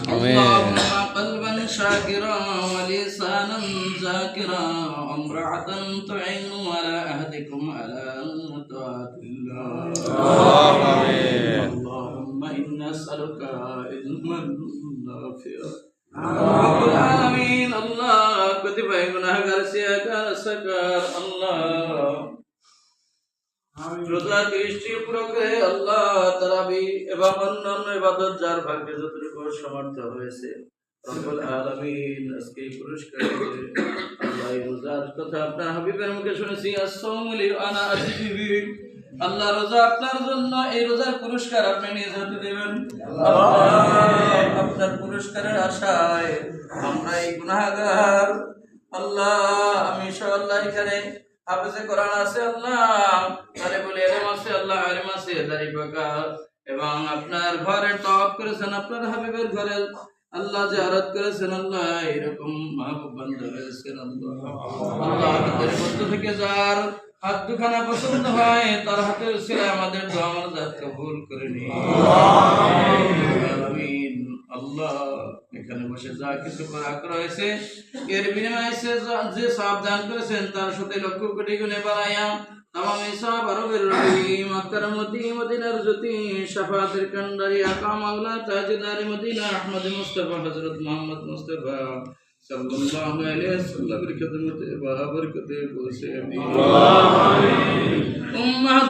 اللهم قلبا شاكرا ولسانا ذاكرا وامرأة تعين على عهدكم على طاعة الله. اللهم إنا نسألك علما نافعا رب العالمين. الله কতিপয় গুনাহগার সিয়াকার সাকার আল্লাহ রোজা দৃষ্টি পুরো করে আল্লাহ তারাবি এবং অন্যান্য ইবাদত যার ভাগ্যে যতটুকু সমর্থ হয়েছে রব্বুল আলামিন আজকে পুরস্কার আল্লাহ এই রোজার কথা আপনার হাবিবের মুখে শুনেছি আসসালামু আলাইকুম আনা আজিবি আল্লাহ রোজা আপনার জন্য এই রোজার পুরস্কার আপনি নিজ হাতে দেবেন আল্লাহ আপনার পুরস্কারের আশায় আমরা এই গুনাহগার আল্লাহ আমি ইনশাআল্লাহ এখানে হাফেজে কোরআন আছে আল্লাহ তালেবুল ইলম আছে আল্লাহ আলেম আছে দাড়ি পাকা এবং আপনার ঘরে তওয়াফ করেছেন আপনার হাবিবের ঘরে আল্লাহ জিয়ারত করেছেন আল্লাহ এরকম মাহবুব বান্দা হয়েছেন আল্লাহ আল্লাহ আমাদের মধ্য থেকে যার হাত দুখানা পছন্দ হয় তার হাতের উসিলা আমাদের দোয়া মানজাত কবুল করে নিন আমিন। আল্লাহ এখানে বসে যা কিছু করা হয়েছে এর বিনিময়ে যে সওয়াব দান করেছেন তার সাথে লক্ষ কোটি গুণে বাড়াইয়া तमाम हिसाब अरबिर रहीम अकरमती मदीनार ज्योति शफाअतेर कंडारी आका मौला ताजदार मदीना अहमद मुस्तफा हजरत मोहम्मद मुस्तफा सल्लल्लाहु अलैहि वसल्लम की खिदमत व बरकत से आमीन।